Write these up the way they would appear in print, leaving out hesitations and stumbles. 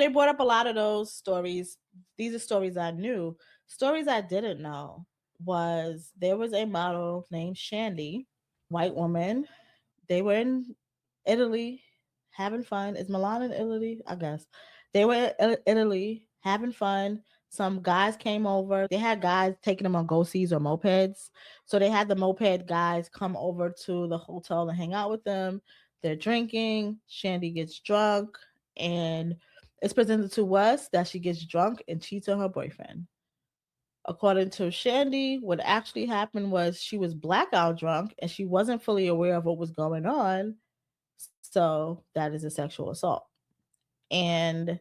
They brought up a lot of those stories. These are stories I knew. Stories I didn't know was there was a model named Shandy, white woman. They were in Italy having fun. Is Milan in Italy? I guess. They were in Italy having fun. Some guys came over. They had guys taking them on go-sees or mopeds. So they had the moped guys come over to the hotel and hang out with them. They're drinking. Shandy gets drunk. And it's presented to us that she gets drunk and cheats on her boyfriend. According to Shandy, what actually happened was she was blackout drunk and she wasn't fully aware of what was going on. So that is a sexual assault. And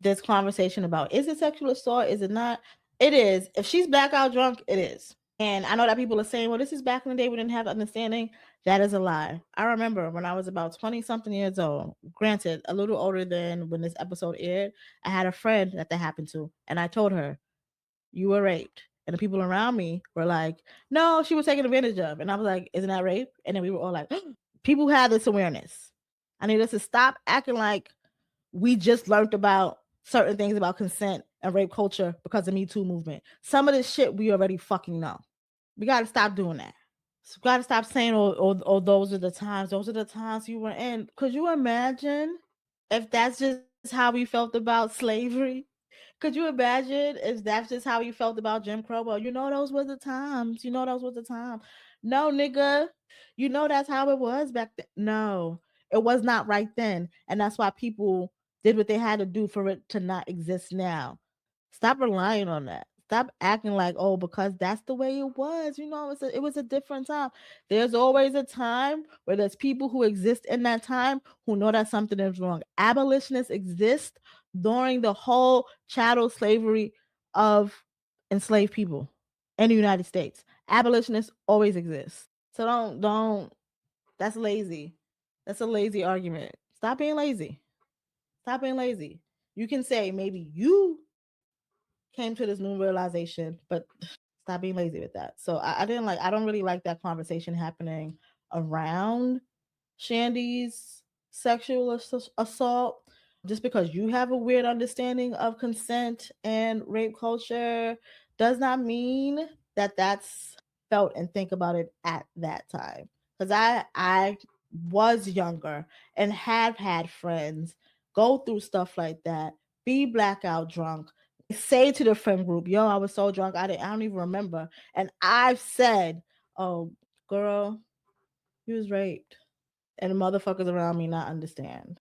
this conversation about is it sexual assault? Is it not? It is. If she's blackout drunk, it is. And I know that people are saying, well, this is back in the day we didn't have understanding. That is a lie. I remember when I was about 20 something years old, granted, a little older than when this episode aired, I had a friend that happened to. And I told her, you were raped. And the people around me were like, no, she was taken advantage of. And I was like, isn't that rape? And then we were all like, people have this awareness. I need us to stop acting like we just learned about certain things about consent and rape culture because of Me Too movement. Some of this shit we already fucking know. We got to stop doing that. So we got to stop saying, oh, those are the times. Those are the times you were in. Could you imagine if that's just how we felt about slavery? Could you imagine if that's just how you felt about Jim Crow? Well, you know those were the times. You know those were the times. No, nigga. You know that's how it was back then. No, it was not right then. And that's why people did what they had to do for it to not exist now. Stop relying on that. Stop acting like, oh, because that's the way it was. You know, it was a different time. There's always a time where there's people who exist in that time who know that something is wrong. Abolitionists exist during the whole chattel slavery of enslaved people in the United States. Abolitionists always exist. So don't that's lazy. That's a lazy argument. Stop being lazy. Stop being lazy. You can say maybe you came to this new realization, but stop being lazy with that. So I don't really like that conversation happening around Shandy's sexual assault just because you have a weird understanding of consent and rape culture does not mean that that's felt and think about it at that time. Because I was younger and have had friends go through stuff like that, be blackout drunk, say to the friend group, "Yo, I was so drunk, I don't even remember," and I've said, "Oh, girl, you was raped," and the motherfuckers around me not understand.